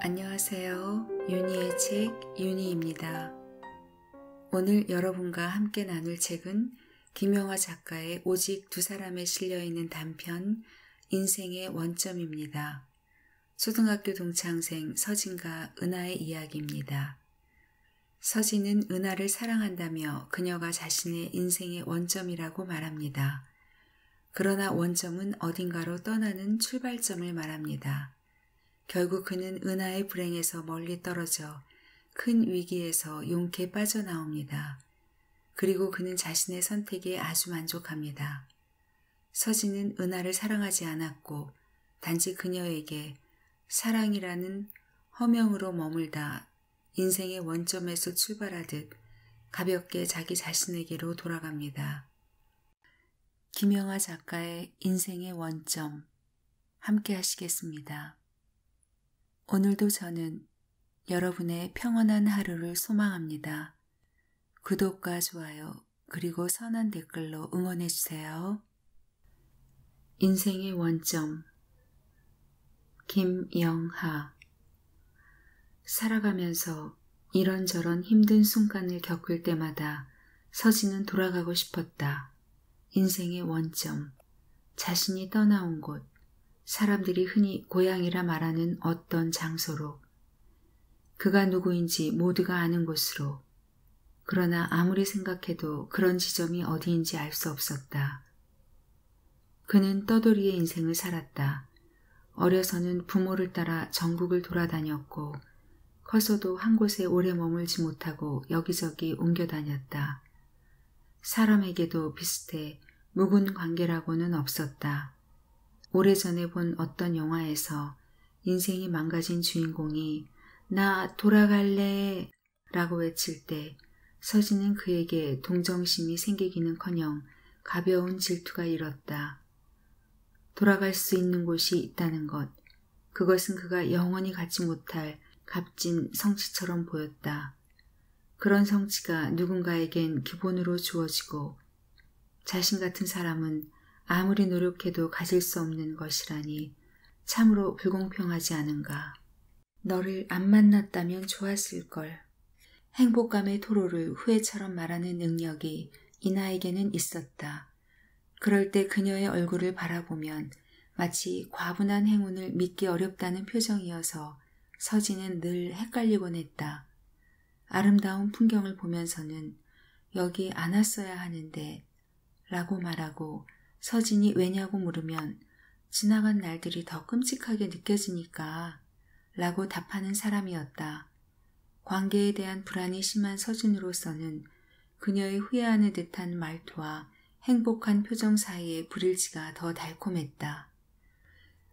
안녕하세요. 윤희의 책 윤희입니다. 오늘 여러분과 함께 나눌 책은 김영하 작가의 오직 두 사람에 실려있는 단편 인생의 원점입니다. 초등학교 동창생 서진과 은하의 이야기입니다. 서진은 은하를 사랑한다며 그녀가 자신의 인생의 원점이라고 말합니다. 그러나 원점은 어딘가로 떠나는 출발점을 말합니다. 결국 그는 은하의 불행에서 멀리 떨어져 큰 위기에서 용케 빠져나옵니다. 그리고 그는 자신의 선택에 아주 만족합니다. 서진은 은하를 사랑하지 않았고 단지 그녀에게 사랑이라는 허명으로 머물다 인생의 원점에서 출발하듯 가볍게 자기 자신에게로 돌아갑니다. 김영하 작가의 인생의 원점 함께 하시겠습니다. 오늘도 저는 여러분의 평온한 하루를 소망합니다. 구독과 좋아요 그리고 선한 댓글로 응원해주세요. 인생의 원점 김영하 살아가면서 이런저런 힘든 순간을 겪을 때마다 서진은 돌아가고 싶었다. 인생의 원점, 자신이 떠나온 곳, 사람들이 흔히 고향이라 말하는 어떤 장소로, 그가 누구인지 모두가 아는 곳으로. 그러나 아무리 생각해도 그런 지점이 어디인지 알 수 없었다. 그는 떠돌이의 인생을 살았다. 어려서는 부모를 따라 전국을 돌아다녔고 커서도 한 곳에 오래 머물지 못하고 여기저기 옮겨 다녔다. 사람에게도 비슷해 묵은 관계라고는 없었다. 오래전에 본 어떤 영화에서 인생이 망가진 주인공이 나 돌아갈래 라고 외칠 때 서진은 그에게 동정심이 생기기는커녕 가벼운 질투가 일었다. 돌아갈 수 있는 곳이 있다는 것, 그것은 그가 영원히 갖지 못할 값진 성취처럼 보였다. 그런 성취가 누군가에겐 기본으로 주어지고 자신 같은 사람은 아무리 노력해도 가질 수 없는 것이라니 참으로 불공평하지 않은가. 너를 안 만났다면 좋았을걸. 행복감의 토로를 후회처럼 말하는 능력이 이나에게는 있었다. 그럴 때 그녀의 얼굴을 바라보면 마치 과분한 행운을 믿기 어렵다는 표정이어서 서진은 늘 헷갈리곤 했다. 아름다운 풍경을 보면서는 여기 안 왔어야 하는데 라고 말하고 서진이 왜냐고 물으면 지나간 날들이 더 끔찍하게 느껴지니까 라고 답하는 사람이었다. 관계에 대한 불안이 심한 서진으로서는 그녀의 후회하는 듯한 말투와 행복한 표정 사이의 불일치가 더 달콤했다.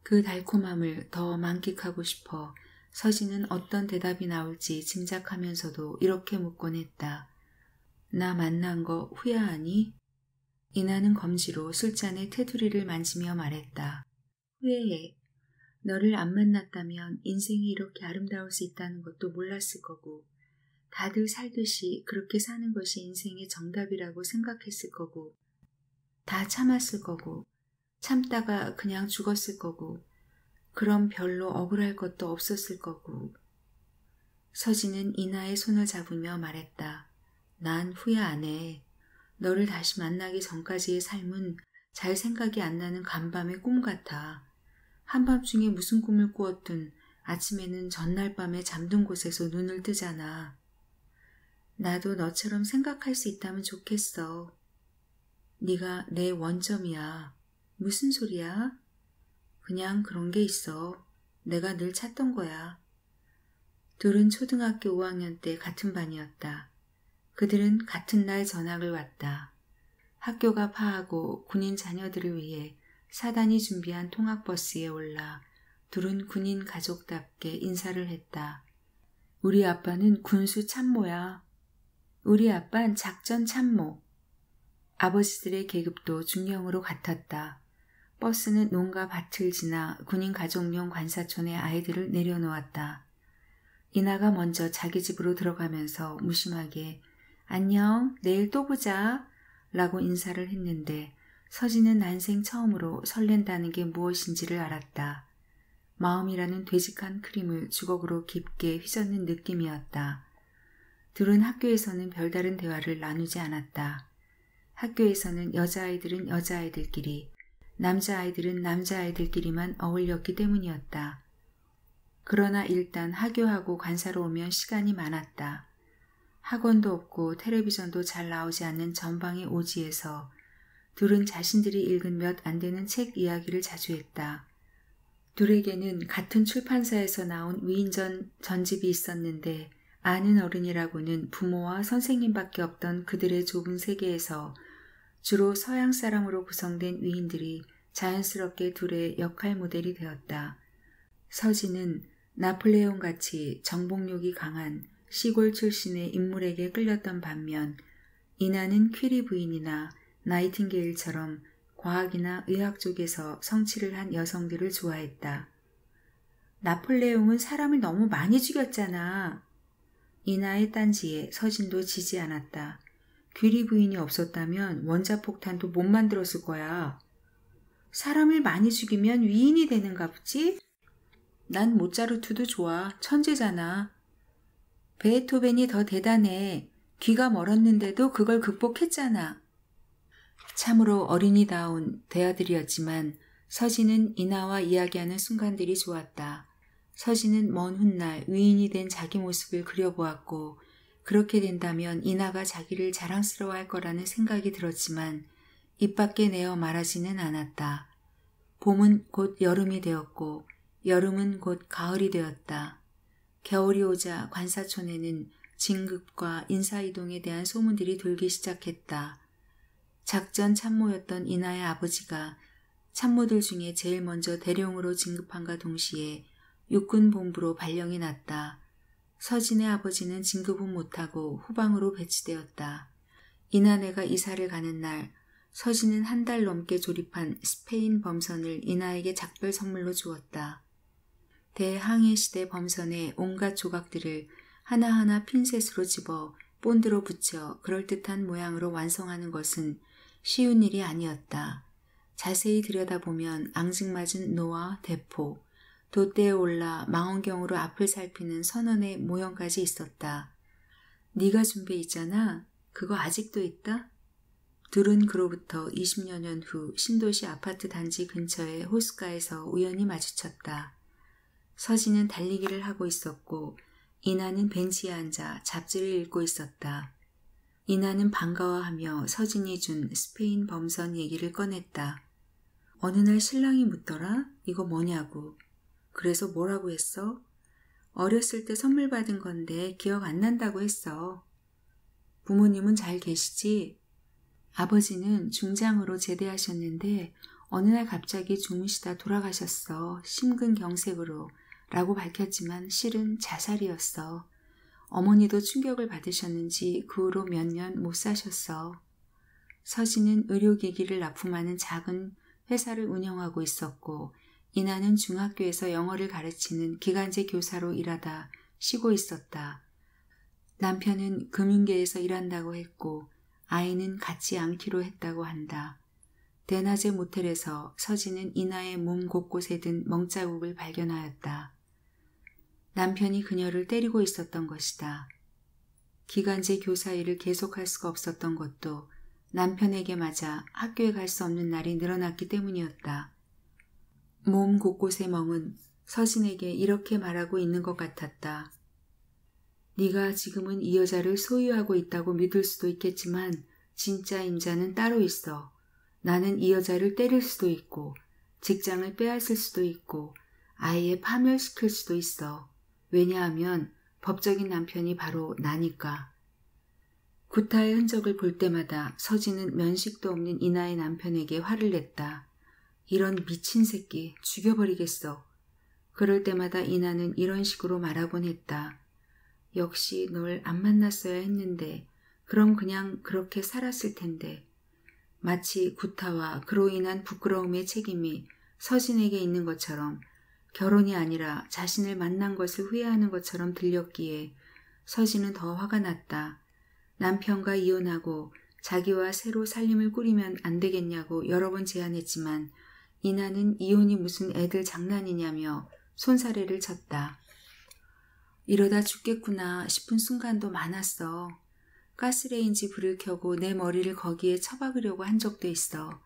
그 달콤함을 더 만끽하고 싶어 서진은 어떤 대답이 나올지 짐작하면서도 이렇게 묻곤 했다. 나 만난 거 후회하니? 이나는 검지로 술잔의 테두리를 만지며 말했다. 후회해. 너를 안 만났다면 인생이 이렇게 아름다울 수 있다는 것도 몰랐을 거고 다들 살듯이 그렇게 사는 것이 인생의 정답이라고 생각했을 거고 다 참았을 거고 참다가 그냥 죽었을 거고 그럼 별로 억울할 것도 없었을 거고. 서진은 이나의 손을 잡으며 말했다. 난 후회 안 해. 너를 다시 만나기 전까지의 삶은 잘 생각이 안 나는 간밤의 꿈 같아. 한밤중에 무슨 꿈을 꾸었든 아침에는 전날 밤에 잠든 곳에서 눈을 뜨잖아. 나도 너처럼 생각할 수 있다면 좋겠어. 네가 내 원점이야. 무슨 소리야? 그냥 그런 게 있어. 내가 늘 찾던 거야. 둘은 초등학교 5학년 때 같은 반이었다. 그들은 같은 날 전학을 왔다. 학교가 파하고 군인 자녀들을 위해 사단이 준비한 통학버스에 올라 둘은 군인 가족답게 인사를 했다. 우리 아빠는 군수 참모야. 우리 아빠는 작전 참모. 아버지들의 계급도 중령으로 같았다. 버스는 농가 밭을 지나 군인 가족용 관사촌에 아이들을 내려놓았다. 이나가 먼저 자기 집으로 들어가면서 무심하게 안녕, 내일 또 보자 라고 인사를 했는데 서진은 난생 처음으로 설렌다는 게 무엇인지를 알았다. 마음이라는 되직한 크림을 주걱으로 깊게 휘젓는 느낌이었다. 둘은 학교에서는 별다른 대화를 나누지 않았다. 학교에서는 여자아이들은 여자아이들끼리, 남자아이들은 남자아이들끼리만 어울렸기 때문이었다. 그러나 일단 하교하고 관사로 오면 시간이 많았다. 학원도 없고 텔레비전도 잘 나오지 않는 전방의 오지에서 둘은 자신들이 읽은 몇 안 되는 책 이야기를 자주 했다. 둘에게는 같은 출판사에서 나온 위인전 전집이 있었는데 아는 어른이라고는 부모와 선생님밖에 없던 그들의 좁은 세계에서 주로 서양 사람으로 구성된 위인들이 자연스럽게 둘의 역할 모델이 되었다. 서진은 나폴레옹같이 정복욕이 강한 시골 출신의 인물에게 끌렸던 반면 이나는 퀴리 부인이나 나이팅게일처럼 과학이나 의학 쪽에서 성취를 한 여성들을 좋아했다. 나폴레옹은 사람을 너무 많이 죽였잖아. 이나의 딴지에 서진도 지지 않았다. 퀴리 부인이 없었다면 원자폭탄도 못 만들었을 거야. 사람을 많이 죽이면 위인이 되는가 보지? 난 모차르트도 좋아. 천재잖아. 베토벤이 더 대단해. 귀가 멀었는데도 그걸 극복했잖아. 참으로 어린이다운 대아들이었지만 서진은 이나와 이야기하는 순간들이 좋았다. 서진은 먼 훗날 위인이 된 자기 모습을 그려보았고 그렇게 된다면 이나가 자기를 자랑스러워할 거라는 생각이 들었지만 입 밖에 내어 말하지는 않았다. 봄은 곧 여름이 되었고 여름은 곧 가을이 되었다. 겨울이 오자 관사촌에는 진급과 인사이동에 대한 소문들이 돌기 시작했다. 작전 참모였던 이나의 아버지가 참모들 중에 제일 먼저 대령으로 진급한과 동시에 육군본부로 발령이 났다. 서진의 아버지는 진급은 못하고 후방으로 배치되었다. 이나네가 이사를 가는 날 서진은 한 달 넘게 조립한 스페인 범선을 이나에게 작별 선물로 주었다. 대항해시대 범선의 온갖 조각들을 하나하나 핀셋으로 집어 본드로 붙여 그럴듯한 모양으로 완성하는 것은 쉬운 일이 아니었다. 자세히 들여다보면 앙증맞은 노와 대포, 돛대에 올라 망원경으로 앞을 살피는 선원의 모형까지 있었다. 네가 준비했잖아. 그거 아직도 있다? 둘은 그로부터 20여 년 후 신도시 아파트 단지 근처의 호숫가에서 우연히 마주쳤다. 서진은 달리기를 하고 있었고 이나는 벤치에 앉아 잡지를 읽고 있었다. 이나는 반가워하며 서진이 준 스페인 범선 얘기를 꺼냈다. 어느 날 신랑이 묻더라. 이거 뭐냐고. 그래서 뭐라고 했어? 어렸을 때 선물 받은 건데 기억 안 난다고 했어. 부모님은 잘 계시지? 아버지는 중장으로 제대하셨는데 어느 날 갑자기 주무시다 돌아가셨어. 심근경색으로 라고 밝혔지만 실은 자살이었어. 어머니도 충격을 받으셨는지 그 후로 몇 년 못 사셨어. 서진은 의료기기를 납품하는 작은 회사를 운영하고 있었고 이나는 중학교에서 영어를 가르치는 기간제 교사로 일하다 쉬고 있었다. 남편은 금융계에서 일한다고 했고 아이는 같이 않기로 했다고 한다. 대낮의 모텔에서 서진은 이나의 몸 곳곳에 든 멍자국을 발견하였다. 남편이 그녀를 때리고 있었던 것이다. 기간제 교사 일을 계속할 수가 없었던 것도 남편에게 맞아 학교에 갈 수 없는 날이 늘어났기 때문이었다. 몸 곳곳의 멍은 서진에게 이렇게 말하고 있는 것 같았다. 네가 지금은 이 여자를 소유하고 있다고 믿을 수도 있겠지만 진짜 임자는 따로 있어. 나는 이 여자를 때릴 수도 있고 직장을 빼앗을 수도 있고 아예 파멸시킬 수도 있어. 왜냐하면 법적인 남편이 바로 나니까. 구타의 흔적을 볼 때마다 서진은 면식도 없는 이나의 남편에게 화를 냈다. 이런 미친 새끼 죽여버리겠어. 그럴 때마다 이나는 이런 식으로 말하곤 했다. 역시 널 안 만났어야 했는데 그럼 그냥 그렇게 살았을 텐데. 마치 구타와 그로 인한 부끄러움의 책임이 서진에게 있는 것처럼 결혼이 아니라 자신을 만난 것을 후회하는 것처럼 들렸기에 서진은 더 화가 났다. 남편과 이혼하고 자기와 새로 살림을 꾸리면 안 되겠냐고 여러 번 제안했지만 이나는 이혼이 무슨 애들 장난이냐며 손사래를 쳤다. 이러다 죽겠구나 싶은 순간도 많았어. 가스레인지 불을 켜고 내 머리를 거기에 처박으려고 한 적도 있어.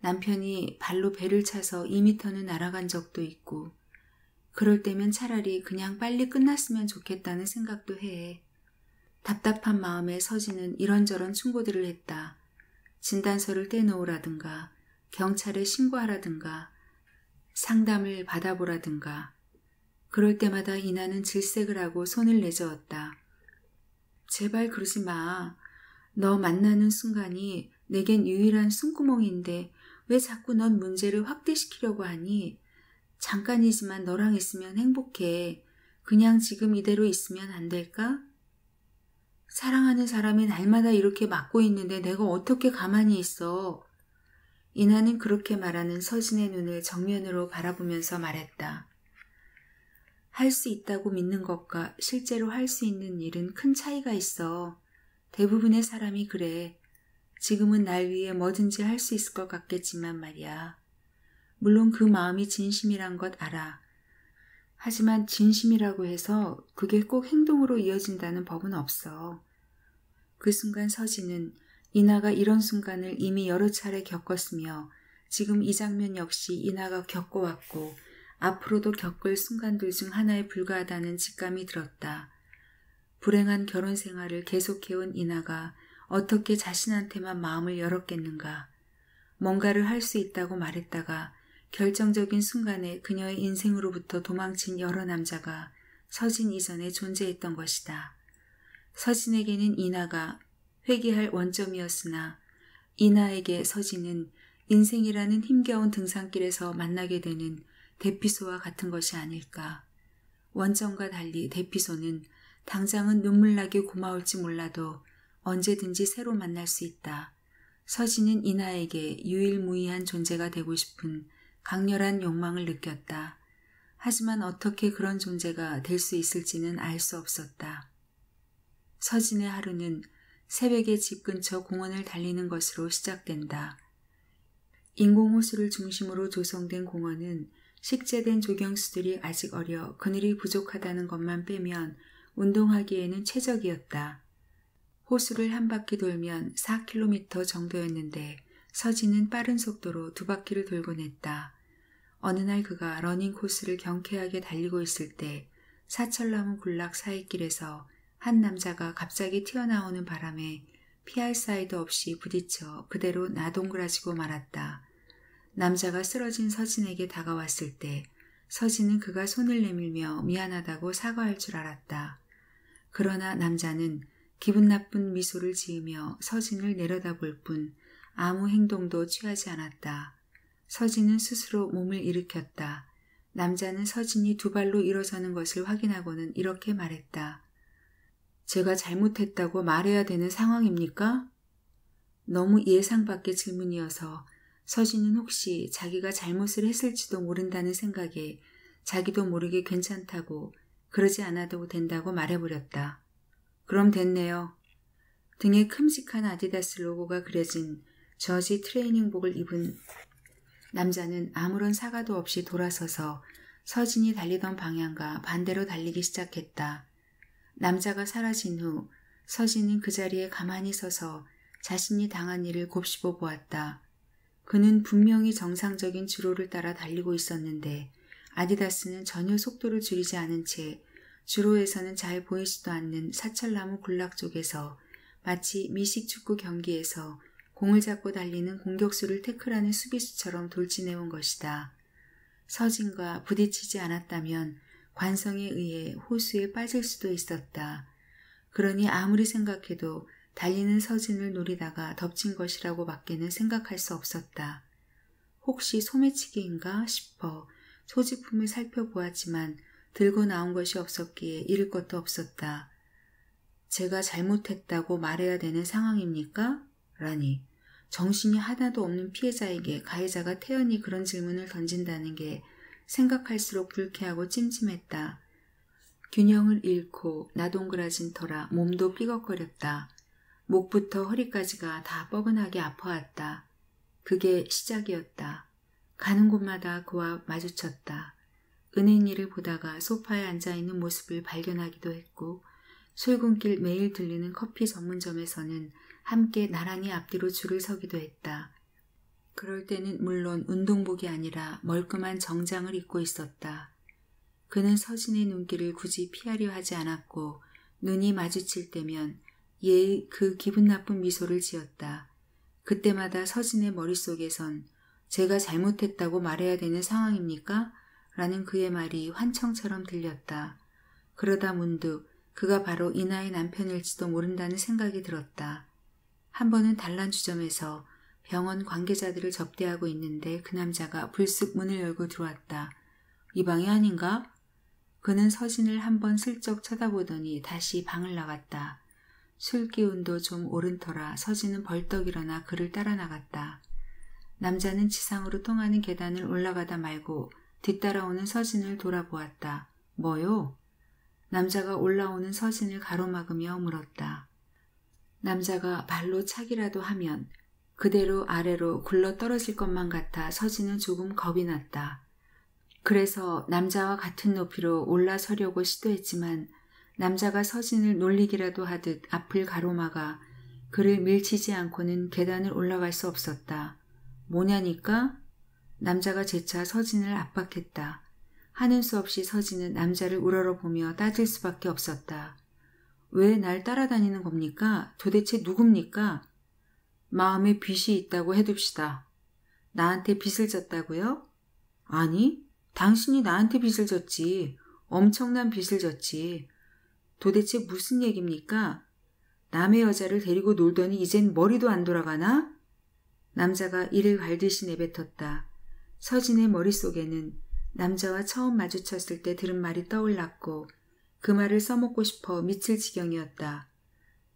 남편이 발로 배를 차서 2미터는 날아간 적도 있고, 그럴 때면 차라리 그냥 빨리 끝났으면 좋겠다는 생각도 해. 답답한 마음에 서진은 이런저런 충고들을 했다. 진단서를 떼놓으라든가, 경찰에 신고하라든가, 상담을 받아보라든가. 그럴 때마다 이나는 질색을 하고 손을 내저었다. 제발 그러지 마. 너 만나는 순간이 내겐 유일한 숨구멍인데 왜 자꾸 넌 문제를 확대시키려고 하니? 잠깐이지만 너랑 있으면 행복해. 그냥 지금 이대로 있으면 안 될까? 사랑하는 사람이 날마다 이렇게 맞고 있는데 내가 어떻게 가만히 있어? 이나는 그렇게 말하는 서진의 눈을 정면으로 바라보면서 말했다. 할 수 있다고 믿는 것과 실제로 할 수 있는 일은 큰 차이가 있어. 대부분의 사람이 그래. 지금은 날 위해 뭐든지 할 수 있을 것 같겠지만 말이야. 물론 그 마음이 진심이란 것 알아. 하지만 진심이라고 해서 그게 꼭 행동으로 이어진다는 법은 없어. 그 순간 서진은 이나가 이런 순간을 이미 여러 차례 겪었으며 지금 이 장면 역시 이나가 겪어왔고 앞으로도 겪을 순간들 중 하나에 불과하다는 직감이 들었다. 불행한 결혼 생활을 계속해온 이나가 어떻게 자신한테만 마음을 열었겠는가. 뭔가를 할 수 있다고 말했다가 결정적인 순간에 그녀의 인생으로부터 도망친 여러 남자가 서진 이전에 존재했던 것이다. 서진에게는 이나가 회귀할 원점이었으나 이나에게 서진은 인생이라는 힘겨운 등산길에서 만나게 되는 대피소와 같은 것이 아닐까. 원점과 달리 대피소는 당장은 눈물나게 고마울지 몰라도 언제든지 새로 만날 수 있다. 서진은 이나에게 유일무이한 존재가 되고 싶은 강렬한 욕망을 느꼈다. 하지만 어떻게 그런 존재가 될 수 있을지는 알 수 없었다. 서진의 하루는 새벽에 집 근처 공원을 달리는 것으로 시작된다. 인공호수를 중심으로 조성된 공원은 식재된 조경수들이 아직 어려 그늘이 부족하다는 것만 빼면 운동하기에는 최적이었다. 호수를 한 바퀴 돌면 4km 정도였는데 서진은 빠른 속도로 2바퀴를 돌곤 했다. 어느 날 그가 러닝 코스를 경쾌하게 달리고 있을 때 사철나무 군락 사이길에서 한 남자가 갑자기 튀어나오는 바람에 피할 사이도 없이 부딪혀 그대로 나동그라지고 말았다. 남자가 쓰러진 서진에게 다가왔을 때 서진은 그가 손을 내밀며 미안하다고 사과할 줄 알았다. 그러나 남자는 기분 나쁜 미소를 지으며 서진을 내려다볼 뿐 아무 행동도 취하지 않았다. 서진은 스스로 몸을 일으켰다. 남자는 서진이 2발로 일어서는 것을 확인하고는 이렇게 말했다. 제가 잘못했다고 말해야 되는 상황입니까? 너무 예상 밖의 질문이어서 서진은 혹시 자기가 잘못을 했을지도 모른다는 생각에 자기도 모르게 괜찮다고 그러지 않아도 된다고 말해버렸다. 그럼 됐네요. 등에 큼직한 아디다스 로고가 그려진 저지 트레이닝복을 입은 남자는 아무런 사과도 없이 돌아서서 서진이 달리던 방향과 반대로 달리기 시작했다. 남자가 사라진 후 서진은 그 자리에 가만히 서서 자신이 당한 일을 곱씹어 보았다. 그는 분명히 정상적인 주로를 따라 달리고 있었는데 아디다스는 전혀 속도를 줄이지 않은 채 주로에서는 잘 보이지도 않는 사철나무 군락 쪽에서 마치 미식축구 경기에서 공을 잡고 달리는 공격수를 태클하는 수비수처럼 돌진해온 것이다. 서진과 부딪히지 않았다면 관성에 의해 호수에 빠질 수도 있었다. 그러니 아무리 생각해도 달리는 서진을 노리다가 덮친 것이라고 밖에는 생각할 수 없었다. 혹시 소매치기인가 싶어 소지품을 살펴보았지만 들고 나온 것이 없었기에 잃을 것도 없었다. 제가 잘못했다고 말해야 되는 상황입니까? 라니 정신이 하나도 없는 피해자에게 가해자가 태연히 그런 질문을 던진다는 게 생각할수록 불쾌하고 찜찜했다. 균형을 잃고 나동그라진 터라 몸도 삐걱거렸다. 목부터 허리까지가 다 뻐근하게 아파왔다. 그게 시작이었다. 가는 곳마다 그와 마주쳤다. 은행일을 보다가 소파에 앉아있는 모습을 발견하기도 했고 출근길 매일 들리는 커피 전문점에서는 함께 나란히 앞뒤로 줄을 서기도 했다. 그럴 때는 물론 운동복이 아니라 멀끔한 정장을 입고 있었다. 그는 서진의 눈길을 굳이 피하려 하지 않았고 눈이 마주칠 때면 예의 그 기분 나쁜 미소를 지었다. 그때마다 서진의 머릿속에선 제가 잘못했다고 말해야 되는 상황입니까? 라는 그의 말이 환청처럼 들렸다. 그러다 문득 그가 바로 이나의 남편일지도 모른다는 생각이 들었다. 한 번은 단란주점에서 병원 관계자들을 접대하고 있는데 그 남자가 불쑥 문을 열고 들어왔다. 이 방이 아닌가? 그는 서진을 한 번 슬쩍 쳐다보더니 다시 방을 나갔다. 술 기운도 좀 오른 터라 서진은 벌떡 일어나 그를 따라 나갔다. 남자는 지상으로 통하는 계단을 올라가다 말고 뒤따라오는 서진을 돌아보았다. 뭐요? 남자가 올라오는 서진을 가로막으며 물었다. 남자가 발로 차기라도 하면 그대로 아래로 굴러 떨어질 것만 같아 서진은 조금 겁이 났다. 그래서 남자와 같은 높이로 올라서려고 시도했지만 남자가 서진을 놀리기라도 하듯 앞을 가로막아 그를 밀치지 않고는 계단을 올라갈 수 없었다. 뭐냐니까? 남자가 재차 서진을 압박했다. 하는 수 없이 서진은 남자를 우러러보며 따질 수밖에 없었다. 왜 날 따라다니는 겁니까? 도대체 누굽니까? 마음에 빚이 있다고 해둡시다. 나한테 빚을 졌다고요? 아니, 당신이 나한테 빚을 졌지. 엄청난 빚을 졌지. 도대체 무슨 얘기입니까? 남의 여자를 데리고 놀더니 이젠 머리도 안 돌아가나? 남자가 이를 갈듯이 내뱉었다. 서진의 머릿속에는 남자와 처음 마주쳤을 때 들은 말이 떠올랐고 그 말을 써먹고 싶어 미칠 지경이었다.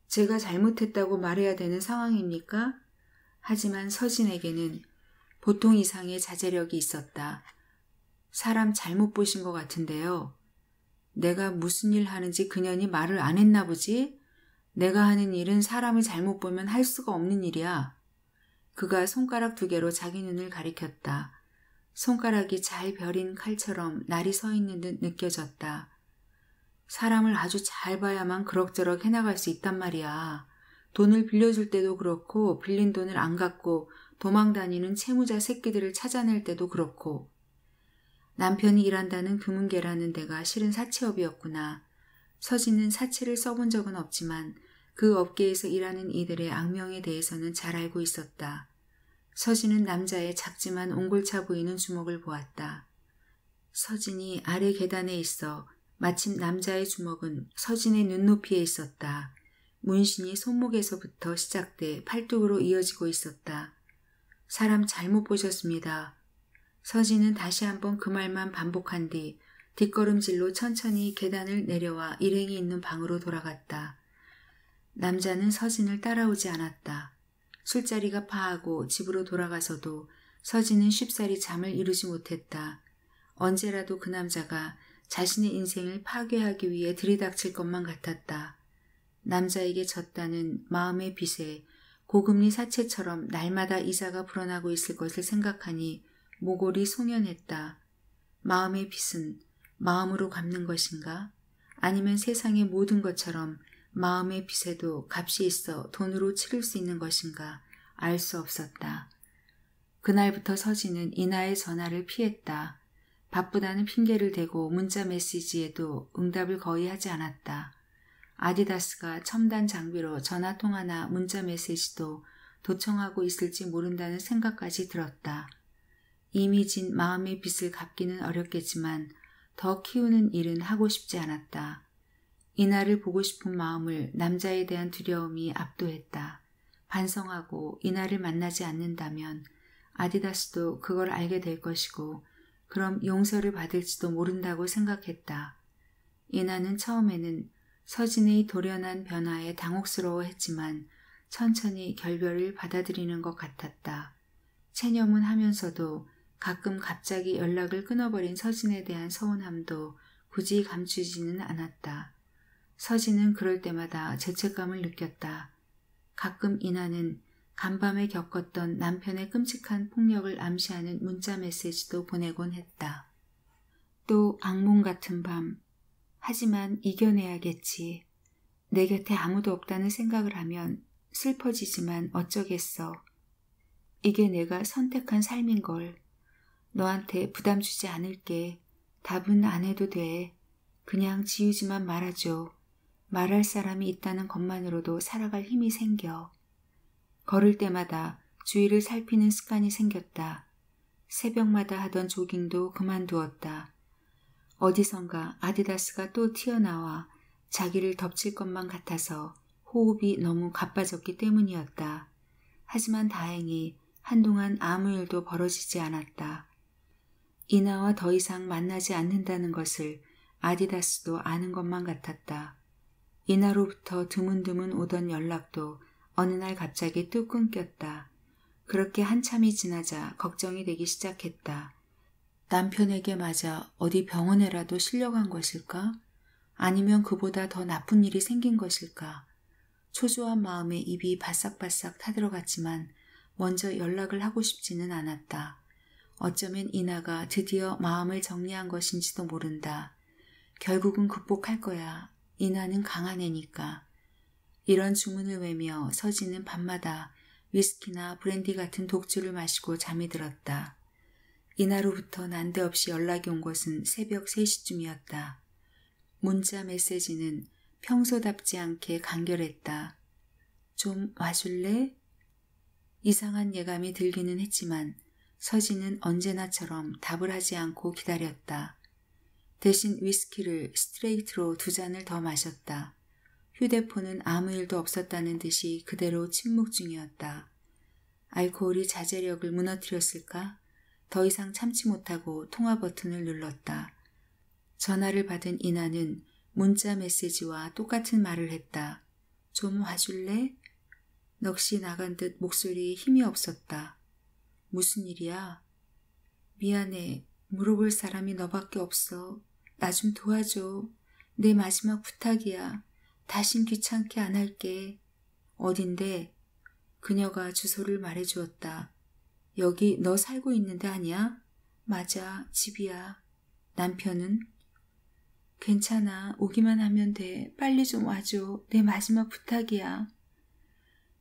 제가 잘못했다고 말해야 되는 상황입니까? 하지만 서진에게는 보통 이상의 자제력이 있었다. 사람 잘못 보신 것 같은데요. 내가 무슨 일 하는지 그년이 말을 안 했나 보지? 내가 하는 일은 사람을 잘못 보면 할 수가 없는 일이야. 그가 손가락 2개로 자기 눈을 가리켰다. 손가락이 잘 벼린 칼처럼 날이 서 있는 듯 느껴졌다. 사람을 아주 잘 봐야만 그럭저럭 해나갈 수 있단 말이야. 돈을 빌려줄 때도 그렇고 빌린 돈을 안 갚고 도망다니는 채무자 새끼들을 찾아낼 때도 그렇고. 남편이 일한다는 금은계라는 데가 실은 사채업이었구나. 서진은 사채를 써본 적은 없지만 그 업계에서 일하는 이들의 악명에 대해서는 잘 알고 있었다. 서진은 남자의 작지만 옹골차 보이는 주먹을 보았다. 서진이 아래 계단에 있어 마침 남자의 주먹은 서진의 눈높이에 있었다. 문신이 손목에서부터 시작돼 팔뚝으로 이어지고 있었다. 사람 잘못 보셨습니다. 서진은 다시 한번 그 말만 반복한 뒤 뒷걸음질로 천천히 계단을 내려와 일행이 있는 방으로 돌아갔다. 남자는 서진을 따라오지 않았다. 술자리가 파하고 집으로 돌아가서도 서진은 쉽사리 잠을 이루지 못했다. 언제라도 그 남자가 자신의 인생을 파괴하기 위해 들이닥칠 것만 같았다. 남자에게 졌다는 마음의 빚에 고금리 사채처럼 날마다 이자가 불어나고 있을 것을 생각하니 모골이 송연했다. 마음의 빚은 마음으로 갚는 것인가? 아니면 세상의 모든 것처럼 마음의 빚에도 값이 있어 돈으로 치를 수 있는 것인가? 알 수 없었다. 그날부터 서진은 이나의 전화를 피했다. 바쁘다는 핑계를 대고 문자 메시지에도 응답을 거의 하지 않았다. 아디다스가 첨단 장비로 전화통화나 문자 메시지도 도청하고 있을지 모른다는 생각까지 들었다. 이미 진 마음의 빚을 갚기는 어렵겠지만 더 키우는 일은 하고 싶지 않았다. 이나를 보고 싶은 마음을 남자에 대한 두려움이 압도했다. 반성하고 이나를 만나지 않는다면 아디다스도 그걸 알게 될 것이고 그럼 용서를 받을지도 모른다고 생각했다. 이나는 처음에는 서진의 돌연한 변화에 당혹스러워했지만 천천히 결별을 받아들이는 것 같았다. 체념은 하면서도 가끔 갑자기 연락을 끊어버린 서진에 대한 서운함도 굳이 감추지는 않았다. 서진은 그럴 때마다 죄책감을 느꼈다. 가끔 이나는 간밤에 겪었던 남편의 끔찍한 폭력을 암시하는 문자 메시지도 보내곤 했다. 또 악몽 같은 밤. 하지만 이겨내야겠지. 내 곁에 아무도 없다는 생각을 하면 슬퍼지지만 어쩌겠어. 이게 내가 선택한 삶인걸. 너한테 부담 주지 않을게. 답은 안 해도 돼. 그냥 지우지만 말아줘. 말할 사람이 있다는 것만으로도 살아갈 힘이 생겨. 걸을 때마다 주위를 살피는 습관이 생겼다. 새벽마다 하던 조깅도 그만두었다. 어디선가 아디다스가 또 튀어나와 자기를 덮칠 것만 같아서 호흡이 너무 가빠졌기 때문이었다. 하지만 다행히 한동안 아무 일도 벌어지지 않았다. 이나와 더 이상 만나지 않는다는 것을 아디다스도 아는 것만 같았다. 이나로부터 드문드문 오던 연락도 어느 날 갑자기 뚝 끊겼다. 그렇게 한참이 지나자 걱정이 되기 시작했다. 남편에게 맞아 어디 병원에라도 실려간 것일까? 아니면 그보다 더 나쁜 일이 생긴 것일까? 초조한 마음에 입이 바싹바싹 타들어갔지만 먼저 연락을 하고 싶지는 않았다. 어쩌면 이나가 드디어 마음을 정리한 것인지도 모른다. 결국은 극복할 거야. 이나는 강한 애니까. 이런 주문을 외며 서진은 밤마다 위스키나 브랜디 같은 독주를 마시고 잠이 들었다. 이나로부터 난데없이 연락이 온 것은 새벽 3시쯤이었다. 문자 메시지는 평소답지 않게 간결했다. 좀 와줄래? 이상한 예감이 들기는 했지만 서진은 언제나처럼 답을 하지 않고 기다렸다. 대신 위스키를 스트레이트로 2잔을 더 마셨다. 휴대폰은 아무 일도 없었다는 듯이 그대로 침묵 중이었다. 알코올이 자제력을 무너뜨렸을까? 더 이상 참지 못하고 통화 버튼을 눌렀다. 전화를 받은 이나는 문자 메시지와 똑같은 말을 했다. 좀 와줄래? 넋이 나간 듯 목소리에 힘이 없었다. 무슨 일이야? 미안해. 물어볼 사람이 너밖에 없어. 나 좀 도와줘. 내 마지막 부탁이야. 다신 귀찮게 안 할게. 어딘데? 그녀가 주소를 말해주었다. 여기 너 살고 있는 데 아니야? 맞아, 집이야. 남편은? 괜찮아. 오기만 하면 돼. 빨리 좀 와줘. 내 마지막 부탁이야.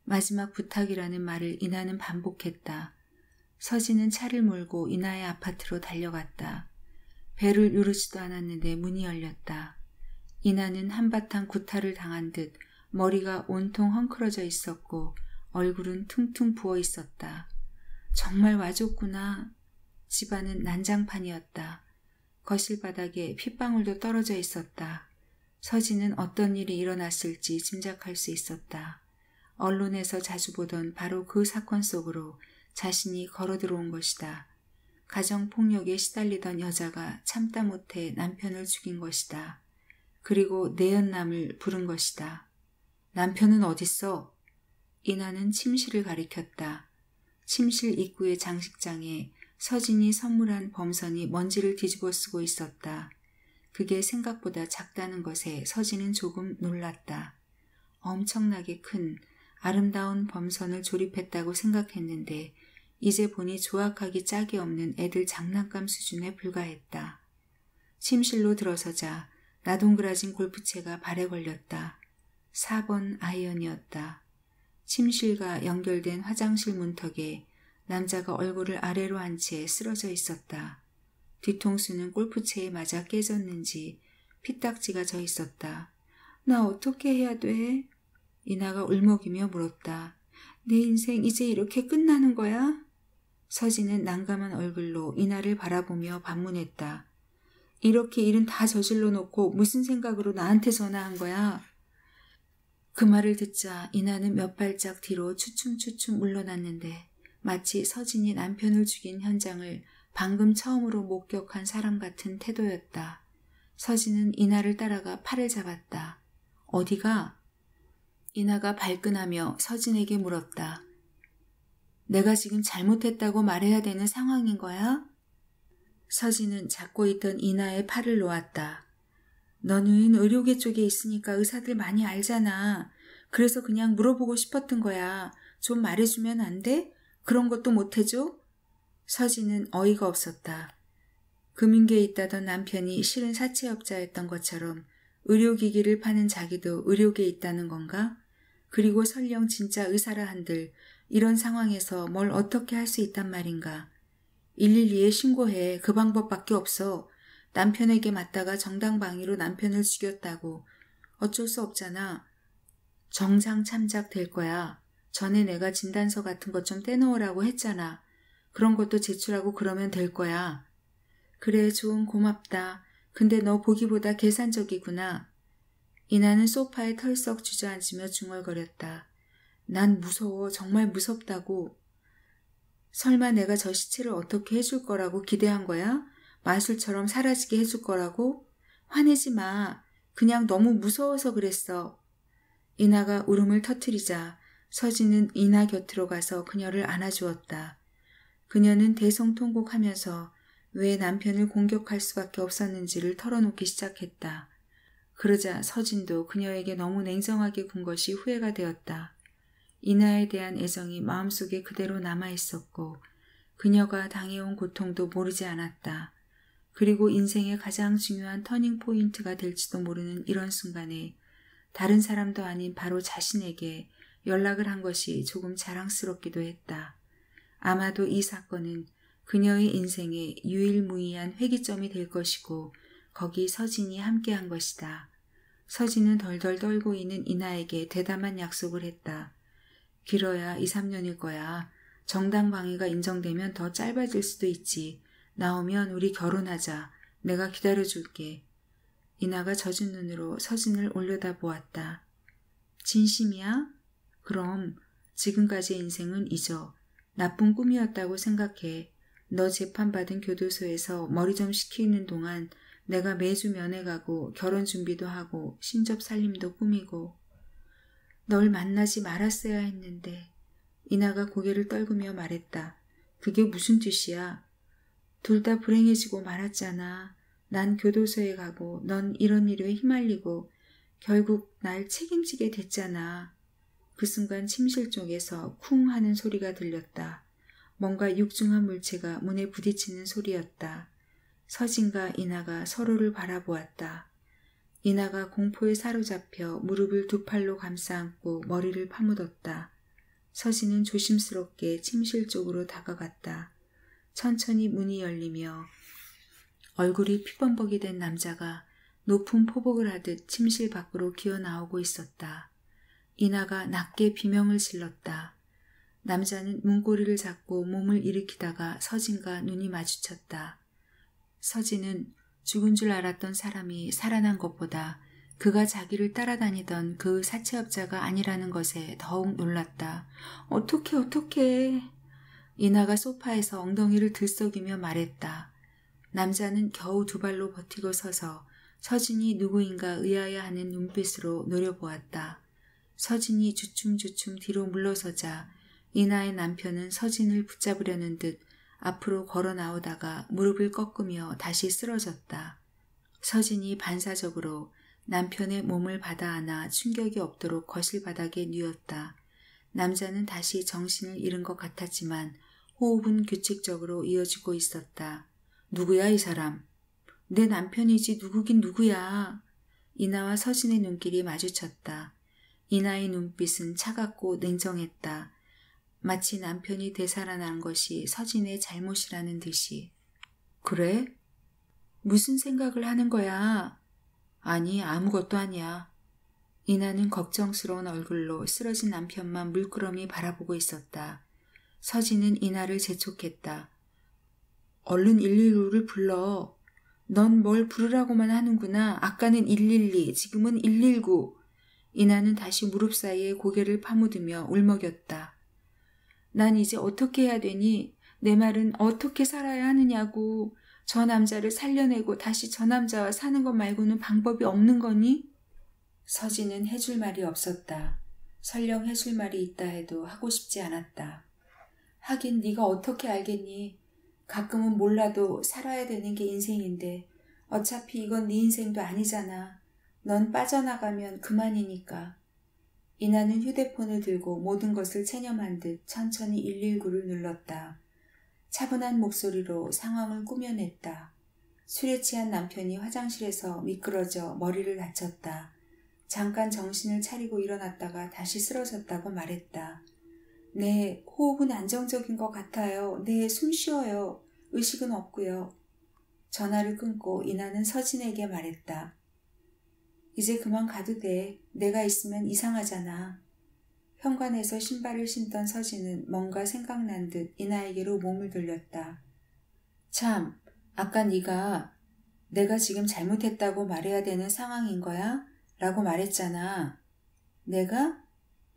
마지막 부탁이라는 말을 이나는 반복했다. 서진은 차를 몰고 이나의 아파트로 달려갔다. 벨을 누르지도 않았는데 문이 열렸다. 이나는 한바탕 구타를 당한 듯 머리가 온통 헝클어져 있었고 얼굴은 퉁퉁 부어 있었다. 정말 와줬구나. 집안은 난장판이었다. 거실 바닥에 핏방울도 떨어져 있었다. 서진은 어떤 일이 일어났을지 짐작할 수 있었다. 언론에서 자주 보던 바로 그 사건 속으로 자신이 걸어 들어온 것이다. 가정폭력에 시달리던 여자가 참다 못해 남편을 죽인 것이다. 그리고 내연남을 부른 것이다. 남편은 어딨어? 이나는 침실을 가리켰다. 침실 입구의 장식장에 서진이 선물한 범선이 먼지를 뒤집어 쓰고 있었다. 그게 생각보다 작다는 것에 서진은 조금 놀랐다. 엄청나게 큰 아름다운 범선을 조립했다고 생각했는데 이제 보니 조악하기 짝이 없는 애들 장난감 수준에 불과했다. 침실로 들어서자 나동그라진 골프채가 발에 걸렸다. 4번 아이언이었다. 침실과 연결된 화장실 문턱에 남자가 얼굴을 아래로 한 채 쓰러져 있었다. 뒤통수는 골프채에 맞아 깨졌는지 피딱지가 져 있었다. 나 어떻게 해야 돼? 이나가 울먹이며 물었다. 내 인생 이제 이렇게 끝나는 거야? 서진은 난감한 얼굴로 이나를 바라보며 반문했다. 이렇게 일은 다 저질러 놓고 무슨 생각으로 나한테 전화한 거야? 그 말을 듣자 이나는 몇 발짝 뒤로 추춤추춤 물러났는데 마치 서진이 남편을 죽인 현장을 방금 처음으로 목격한 사람 같은 태도였다. 서진은 이나를 따라가 팔을 잡았다. 어디가? 이나가 발끈하며 서진에게 물었다. 내가 지금 잘못했다고 말해야 되는 상황인 거야? 서진은 잡고 있던 이나의 팔을 놓았다. 너는 의료계 쪽에 있으니까 의사들 많이 알잖아. 그래서 그냥 물어보고 싶었던 거야. 좀 말해주면 안 돼? 그런 것도 못 해줘? 서진은 어이가 없었다. 금융계에 있다던 남편이 실은 사채업자였던 것처럼 의료기기를 파는 자기도 의료계에 있다는 건가? 그리고 설령 진짜 의사라 한들 이런 상황에서 뭘 어떻게 할 수 있단 말인가? 112에 신고해. 그 방법밖에 없어. 남편에게 맞다가 정당방위로 남편을 죽였다고. 어쩔 수 없잖아. 정상 참작 될 거야. 전에 내가 진단서 같은 것 좀 떼놓으라고 했잖아. 그런 것도 제출하고 그러면 될 거야. 그래, 좀 고맙다. 근데 너 보기보다 계산적이구나. 이나는 소파에 털썩 주저앉으며 중얼거렸다. 난 무서워. 정말 무섭다고. 설마 내가 저 시체를 어떻게 해줄 거라고 기대한 거야? 마술처럼 사라지게 해줄 거라고? 화내지 마. 그냥 너무 무서워서 그랬어. 이나가 울음을 터뜨리자 서진은 이나 곁으로 가서 그녀를 안아주었다. 그녀는 대성통곡하면서 왜 남편을 공격할 수밖에 없었는지를 털어놓기 시작했다. 그러자 서진도 그녀에게 너무 냉정하게 군 것이 후회가 되었다. 이나에 대한 애정이 마음속에 그대로 남아있었고 그녀가 당해온 고통도 모르지 않았다. 그리고 인생의 가장 중요한 터닝포인트가 될지도 모르는 이런 순간에 다른 사람도 아닌 바로 자신에게 연락을 한 것이 조금 자랑스럽기도 했다. 아마도 이 사건은 그녀의 인생의 유일무이한 회기점이 될 것이고 거기 서진이 함께한 것이다. 서진은 덜덜 떨고 있는 이나에게 대담한 약속을 했다. 길어야 2, 3년일 거야. 정당방위가 인정되면 더 짧아질 수도 있지. 나오면 우리 결혼하자. 내가 기다려줄게. 이나가 젖은 눈으로 서진을 올려다보았다. 진심이야? 그럼 지금까지의 인생은 잊어. 나쁜 꿈이었다고 생각해. 너 재판받은 교도소에서 머리 좀 식히는 동안 내가 매주 면회 가고 결혼 준비도 하고 신접 살림도 꾸미고. 널 만나지 말았어야 했는데. 이나가 고개를 떨구며 말했다. 그게 무슨 뜻이야? 둘 다 불행해지고 말았잖아. 난 교도소에 가고 넌 이런 일에 휘말리고 결국 날 책임지게 됐잖아. 그 순간 침실 쪽에서 쿵 하는 소리가 들렸다. 뭔가 육중한 물체가 문에 부딪히는 소리였다. 서진과 이나가 서로를 바라보았다. 이나가 공포에 사로잡혀 무릎을 두 팔로 감싸 안고 머리를 파묻었다. 서진은 조심스럽게 침실 쪽으로 다가갔다. 천천히 문이 열리며 얼굴이 피범벅이 된 남자가 높은 포복을 하듯 침실 밖으로 기어나오고 있었다. 이나가 낮게 비명을 질렀다. 남자는 문고리를 잡고 몸을 일으키다가 서진과 눈이 마주쳤다. 서진은 죽은 줄 알았던 사람이 살아난 것보다 그가 자기를 따라다니던 그 사채업자가 아니라는 것에 더욱 놀랐다. 어떡해. 이나가 소파에서 엉덩이를 들썩이며 말했다. 남자는 겨우 두 발로 버티고 서서 서진이 누구인가 의아해하는 눈빛으로 노려보았다. 서진이 주춤주춤 뒤로 물러서자 이나의 남편은 서진을 붙잡으려는 듯 앞으로 걸어 나오다가 무릎을 꺾으며 다시 쓰러졌다. 서진이 반사적으로 남편의 몸을 받아 안아 충격이 없도록 거실 바닥에 뉘었다. 남자는 다시 정신을 잃은 것 같았지만 호흡은 규칙적으로 이어지고 있었다. 누구야 이 사람? 내 남편이지 누구긴 누구야. 이나와 서진의 눈길이 마주쳤다. 이나의 눈빛은 차갑고 냉정했다. 마치 남편이 되살아난 것이 서진의 잘못이라는 듯이. 그래? 무슨 생각을 하는 거야? 아니, 아무것도 아니야. 이나는 걱정스러운 얼굴로 쓰러진 남편만 물끄러미 바라보고 있었다. 서진은 이나를 재촉했다. 얼른 119를 불러. 넌 뭘 부르라고만 하는구나. 아까는 112, 지금은 119. 이나는 다시 무릎 사이에 고개를 파묻으며 울먹였다. 난 이제 어떻게 해야 되니? 내 말은 어떻게 살아야 하느냐고. 저 남자를 살려내고 다시 저 남자와 사는 것 말고는 방법이 없는 거니? 서진은 해줄 말이 없었다. 설령 해줄 말이 있다 해도 하고 싶지 않았다. 하긴 네가 어떻게 알겠니? 가끔은 몰라도 살아야 되는 게 인생인데 어차피 이건 네 인생도 아니잖아. 넌 빠져나가면 그만이니까. 이나는 휴대폰을 들고 모든 것을 체념한 듯 천천히 119를 눌렀다. 차분한 목소리로 상황을 꾸며냈다. 술에 취한 남편이 화장실에서 미끄러져 머리를 다쳤다. 잠깐 정신을 차리고 일어났다가 다시 쓰러졌다고 말했다. 네, 호흡은 안정적인 것 같아요. 네, 숨 쉬어요. 의식은 없고요. 전화를 끊고 이나는 서진에게 말했다. 이제 그만 가도 돼. 내가 있으면 이상하잖아. 현관에서 신발을 신던 서진은 뭔가 생각난 듯 이나에게로 몸을 돌렸다. 참, 아까 네가 내가 지금 잘못했다고 말해야 되는 상황인 거야? 라고 말했잖아. 내가?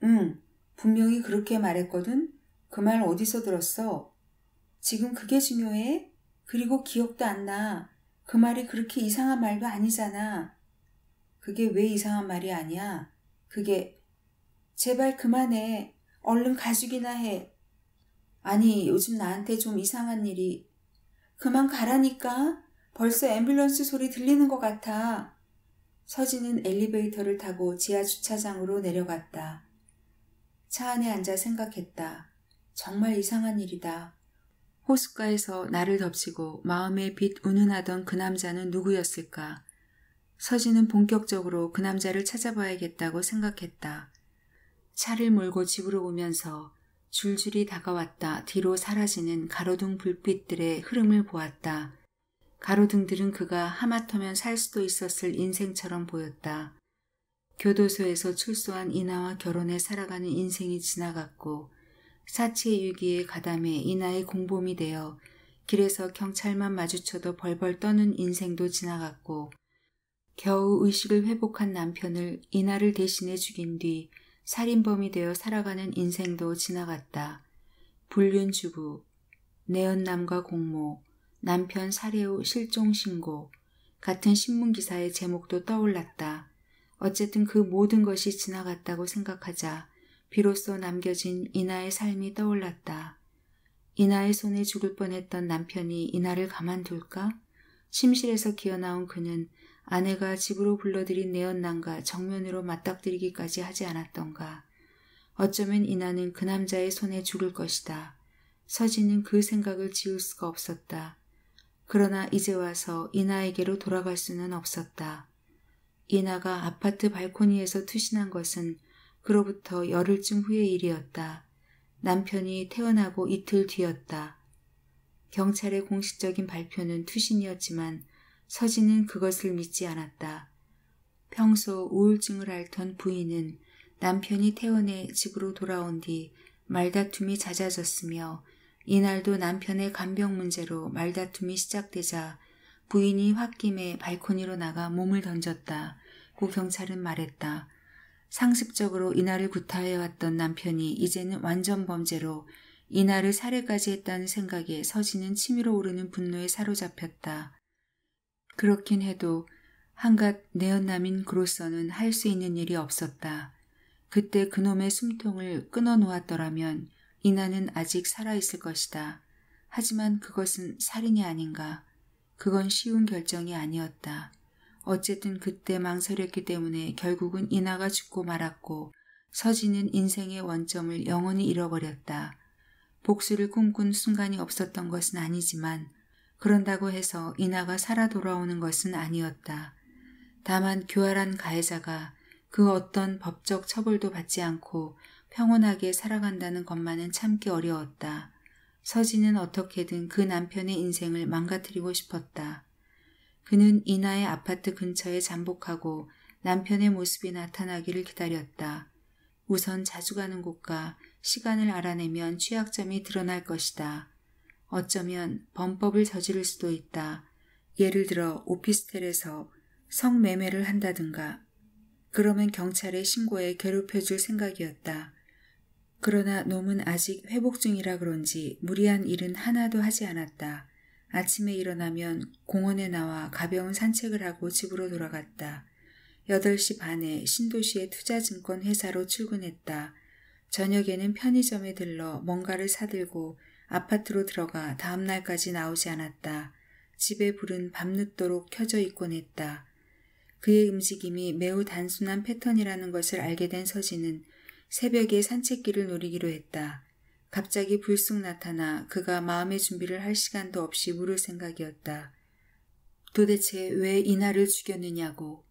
응, 분명히 그렇게 말했거든. 그 말 어디서 들었어? 지금 그게 중요해? 그리고 기억도 안 나. 그 말이 그렇게 이상한 말도 아니잖아. 그게 왜 이상한 말이 아니야? 그게 제발 그만해. 얼른 가죽이나 해. 아니, 요즘 나한테 좀 이상한 일이. 그만 가라니까. 벌써 앰뷸런스 소리 들리는 것 같아. 서진은 엘리베이터를 타고 지하 주차장으로 내려갔다. 차 안에 앉아 생각했다. 정말 이상한 일이다. 호숫가에서 나를 덮치고 마음에 빛 운운하던 그 남자는 누구였을까? 서진은 본격적으로 그 남자를 찾아봐야겠다고 생각했다. 차를 몰고 집으로 오면서 줄줄이 다가왔다 뒤로 사라지는 가로등 불빛들의 흐름을 보았다. 가로등들은 그가 하마터면 살 수도 있었을 인생처럼 보였다. 교도소에서 출소한 이나와 결혼해 살아가는 인생이 지나갔고 사치의 유기에 가담해 이나의 공범이 되어 길에서 경찰만 마주쳐도 벌벌 떠는 인생도 지나갔고 겨우 의식을 회복한 남편을 이나를 대신해 죽인 뒤 살인범이 되어 살아가는 인생도 지나갔다. 불륜주부, 내연남과 공모, 남편 살해 후 실종 신고, 같은 신문기사의 제목도 떠올랐다. 어쨌든 그 모든 것이 지나갔다고 생각하자 비로소 남겨진 이나의 삶이 떠올랐다. 이나의 손에 죽을 뻔했던 남편이 이나를 가만둘까? 침실에서 기어나온 그는 아내가 집으로 불러들인 내연남과 정면으로 맞닥뜨리기까지 하지 않았던가. 어쩌면 이나는 그 남자의 손에 죽을 것이다. 서진은 그 생각을 지울 수가 없었다. 그러나 이제 와서 이나에게로 돌아갈 수는 없었다. 이나가 아파트 발코니에서 투신한 것은 그로부터 열흘쯤 후의 일이었다. 남편이 태어나고 이틀 뒤였다. 경찰의 공식적인 발표는 투신이었지만 서진은 그것을 믿지 않았다. 평소 우울증을 앓던 부인은 남편이 퇴원해 집으로 돌아온 뒤 말다툼이 잦아졌으며 이날도 남편의 간병 문제로 말다툼이 시작되자 부인이 홧김에 발코니로 나가 몸을 던졌다고 경찰은 말했다. 상습적으로 이나를 구타해왔던 남편이 이제는 완전 범죄로 이나를 살해까지 했다는 생각에 서진은 치밀어 오르는 분노에 사로잡혔다. 그렇긴 해도 한갓 내연남인 그로서는 할 수 있는 일이 없었다. 그때 그놈의 숨통을 끊어놓았더라면 이나는 아직 살아있을 것이다. 하지만 그것은 살인이 아닌가. 그건 쉬운 결정이 아니었다. 어쨌든 그때 망설였기 때문에 결국은 이나가 죽고 말았고 서진은 인생의 원점을 영원히 잃어버렸다. 복수를 꿈꾼 순간이 없었던 것은 아니지만 그런다고 해서 이나가 살아 돌아오는 것은 아니었다. 다만 교활한 가해자가 그 어떤 법적 처벌도 받지 않고 평온하게 살아간다는 것만은 참기 어려웠다. 서진은 어떻게든 그 남편의 인생을 망가뜨리고 싶었다. 그는 이나의 아파트 근처에 잠복하고 남편의 모습이 나타나기를 기다렸다. 우선 자주 가는 곳과 시간을 알아내면 취약점이 드러날 것이다. 어쩌면 범법을 저지를 수도 있다. 예를 들어 오피스텔에서 성매매를 한다든가. 그러면 경찰에 신고해 괴롭혀줄 생각이었다. 그러나 놈은 아직 회복 중이라 그런지 무리한 일은 하나도 하지 않았다. 아침에 일어나면 공원에 나와 가벼운 산책을 하고 집으로 돌아갔다. 8시 반에 신도시의 투자증권 회사로 출근했다. 저녁에는 편의점에 들러 뭔가를 사들고 아파트로 들어가 다음날까지 나오지 않았다. 집에 불은 밤늦도록 켜져 있곤 했다. 그의 움직임이 매우 단순한 패턴이라는 것을 알게 된 서진은 새벽에 산책길을 노리기로 했다. 갑자기 불쑥 나타나 그가 마음의 준비를 할 시간도 없이 물을 생각이었다. 도대체 왜 이나를 죽였느냐고.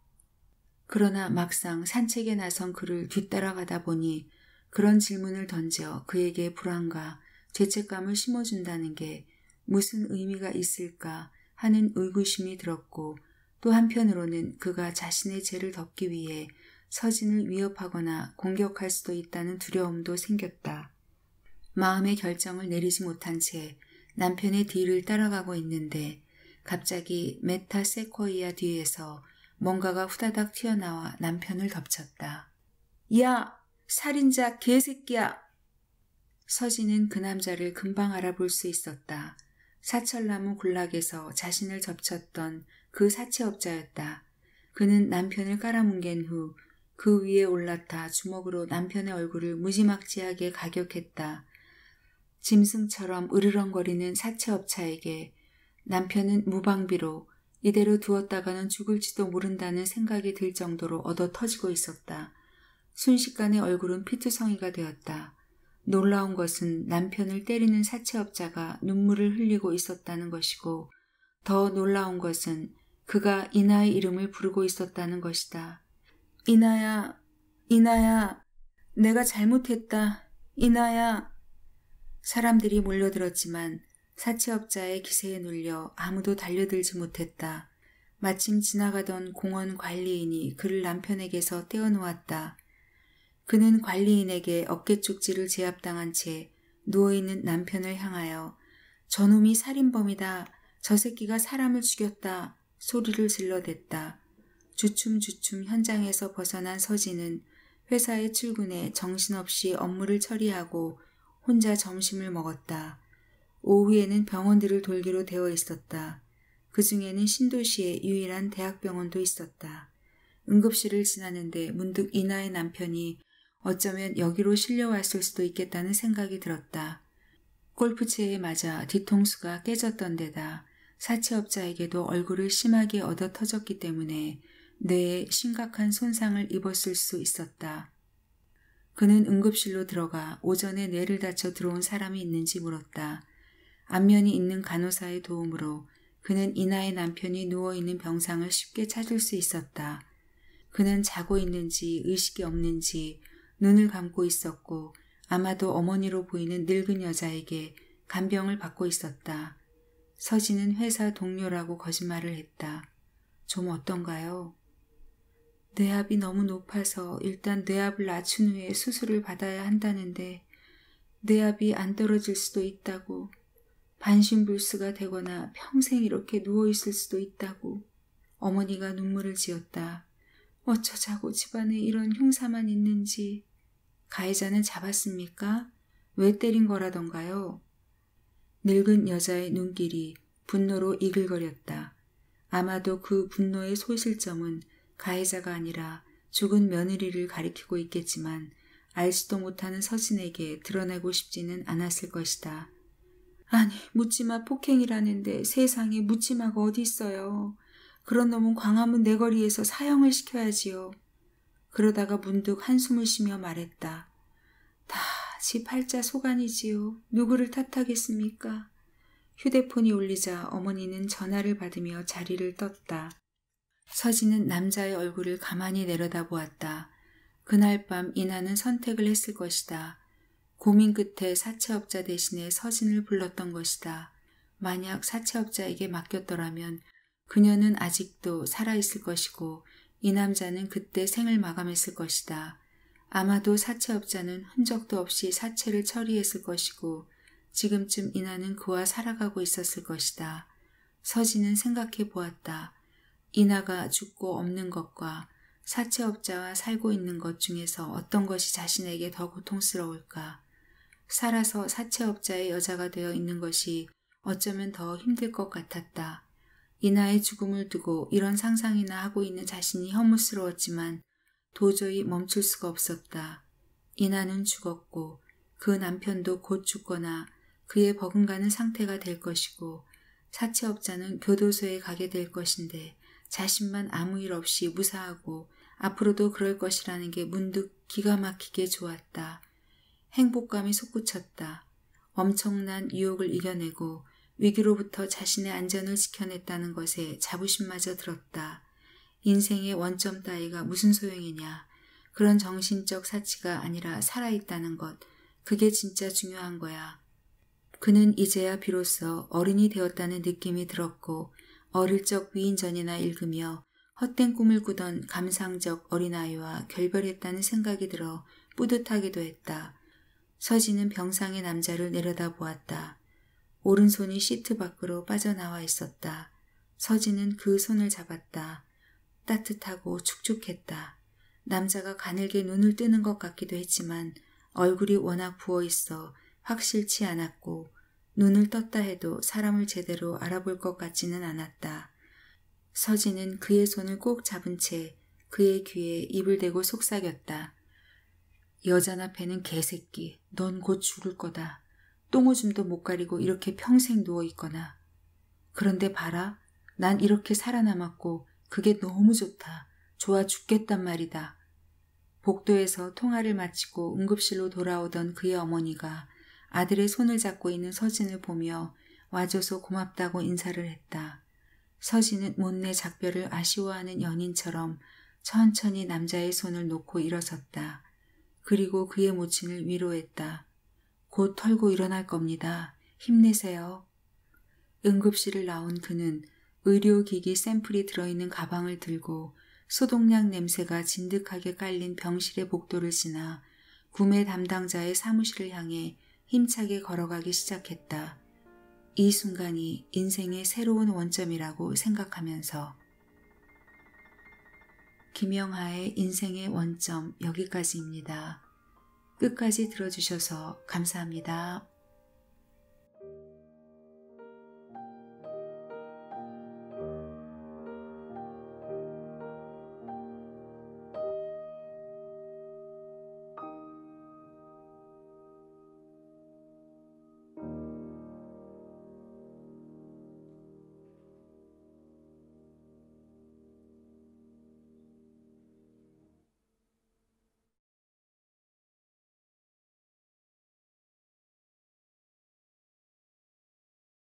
그러나 막상 산책에 나선 그를 뒤따라가다 보니 그런 질문을 던져 그에게 불안과 죄책감을 심어준다는 게 무슨 의미가 있을까 하는 의구심이 들었고, 또 한편으로는 그가 자신의 죄를 덮기 위해 서진을 위협하거나 공격할 수도 있다는 두려움도 생겼다. 마음의 결정을 내리지 못한 채 남편의 뒤를 따라가고 있는데 갑자기 메타세코이아 뒤에서 뭔가가 후다닥 튀어나와 남편을 덮쳤다. 야! 살인자 개새끼야! 서진은 그 남자를 금방 알아볼 수 있었다. 사철나무 군락에서 자신을 접쳤던 그 사채업자였다. 그는 남편을 깔아뭉갠 후 그 위에 올라타 주먹으로 남편의 얼굴을 무지막지하게 가격했다. 짐승처럼 으르렁거리는 사채업자에게 남편은 무방비로 이대로 두었다가는 죽을지도 모른다는 생각이 들 정도로 얻어 터지고 있었다. 순식간에 얼굴은 피투성이가 되었다. 놀라운 것은 남편을 때리는 사채업자가 눈물을 흘리고 있었다는 것이고, 더 놀라운 것은 그가 이나의 이름을 부르고 있었다는 것이다. 이나야, 이나야, 내가 잘못했다. 이나야. 사람들이 몰려들었지만 사채업자의 기세에 눌려 아무도 달려들지 못했다. 마침 지나가던 공원 관리인이 그를 남편에게서 떼어놓았다. 그는 관리인에게 어깨쪽지를 제압당한 채 누워있는 남편을 향하여 저놈이 살인범이다. 저 새끼가 사람을 죽였다. 소리를 질러댔다. 주춤주춤 현장에서 벗어난 서진은 회사에 출근해 정신없이 업무를 처리하고 혼자 점심을 먹었다. 오후에는 병원들을 돌기로 되어 있었다. 그 중에는 신도시의 유일한 대학병원도 있었다. 응급실을 지나는데 문득 이나의 남편이 어쩌면 여기로 실려왔을 수도 있겠다는 생각이 들었다. 골프채에 맞아 뒤통수가 깨졌던 데다 사채업자에게도 얼굴을 심하게 얻어 터졌기 때문에 뇌에 심각한 손상을 입었을 수 있었다. 그는 응급실로 들어가 오전에 뇌를 다쳐 들어온 사람이 있는지 물었다. 안면이 있는 간호사의 도움으로 그는 이나의 남편이 누워있는 병상을 쉽게 찾을 수 있었다. 그는 자고 있는지 의식이 없는지 눈을 감고 있었고 아마도 어머니로 보이는 늙은 여자에게 간병을 받고 있었다. 서진은 회사 동료라고 거짓말을 했다. 좀 어떤가요? 뇌압이 너무 높아서 일단 뇌압을 낮춘 후에 수술을 받아야 한다는데 뇌압이 안 떨어질 수도 있다고, 반신불수가 되거나 평생 이렇게 누워있을 수도 있다고. 어머니가 눈물을 지었다. 어쩌자고 집안에 이런 흉사만 있는지. 가해자는 잡았습니까? 왜 때린 거라던가요? 늙은 여자의 눈길이 분노로 이글거렸다. 아마도 그 분노의 소실점은 가해자가 아니라 죽은 며느리를 가리키고 있겠지만 알지도 못하는 서진에게 드러내고 싶지는 않았을 것이다. 아니, 묻지마 폭행이라는데 세상에 묻지마가 어디 있어요. 그런 놈은 광화문 내거리에서 사형을 시켜야지요. 그러다가 문득 한숨을 쉬며 말했다. 다 지 팔자 소간이지요. 누구를 탓하겠습니까? 휴대폰이 울리자 어머니는 전화를 받으며 자리를 떴다. 서진은 남자의 얼굴을 가만히 내려다보았다. 그날 밤 이나는 선택을 했을 것이다. 고민 끝에 사채업자 대신에 서진을 불렀던 것이다. 만약 사채업자에게 맡겼더라면 그녀는 아직도 살아있을 것이고 이 남자는 그때 생을 마감했을 것이다. 아마도 사채업자는 흔적도 없이 사채를 처리했을 것이고 지금쯤 이나는 그와 살아가고 있었을 것이다. 서진은 생각해 보았다. 이나가 죽고 없는 것과 사채업자와 살고 있는 것 중에서 어떤 것이 자신에게 더 고통스러울까? 살아서 사채업자의 여자가 되어 있는 것이 어쩌면 더 힘들 것 같았다. 이나의 죽음을 두고 이런 상상이나 하고 있는 자신이 혐오스러웠지만 도저히 멈출 수가 없었다. 이나는 죽었고 그 남편도 곧 죽거나 그의 버금가는 상태가 될 것이고 사채업자는 교도소에 가게 될 것인데 자신만 아무 일 없이 무사하고 앞으로도 그럴 것이라는 게 문득 기가 막히게 좋았다. 행복감이 솟구쳤다. 엄청난 유혹을 이겨내고 위기로부터 자신의 안전을 지켜냈다는 것에 자부심마저 들었다. 인생의 원점 따위가 무슨 소용이냐. 그런 정신적 사치가 아니라 살아있다는 것. 그게 진짜 중요한 거야. 그는 이제야 비로소 어른이 되었다는 느낌이 들었고 어릴 적 위인전이나 읽으며 헛된 꿈을 꾸던 감상적 어린아이와 결별했다는 생각이 들어 뿌듯하기도 했다. 서진은 병상의 남자를 내려다보았다. 오른손이 시트 밖으로 빠져나와 있었다. 서진은 그 손을 잡았다. 따뜻하고 축축했다. 남자가 가늘게 눈을 뜨는 것 같기도 했지만 얼굴이 워낙 부어있어 확실치 않았고 눈을 떴다 해도 사람을 제대로 알아볼 것 같지는 않았다. 서진은 그의 손을 꼭 잡은 채 그의 귀에 입을 대고 속삭였다. 여자나 패는 개새끼. 넌 곧 죽을 거다. 똥오줌도 못 가리고 이렇게 평생 누워있거나. 그런데 봐라. 난 이렇게 살아남았고 그게 너무 좋다. 좋아 죽겠단 말이다. 복도에서 통화를 마치고 응급실로 돌아오던 그의 어머니가 아들의 손을 잡고 있는 서진을 보며 와줘서 고맙다고 인사를 했다. 서진은 못내 작별을 아쉬워하는 연인처럼 천천히 남자의 손을 놓고 일어섰다. 그리고 그의 모친을 위로했다. 곧 털고 일어날 겁니다. 힘내세요. 응급실을 나온 그는 의료기기 샘플이 들어있는 가방을 들고 소독약 냄새가 진득하게 깔린 병실의 복도를 지나 구매 담당자의 사무실을 향해 힘차게 걸어가기 시작했다. 이 순간이 인생의 새로운 원점이라고 생각하면서. 김영하의 인생의 원점 여기까지입니다. 끝까지 들어주셔서 감사합니다.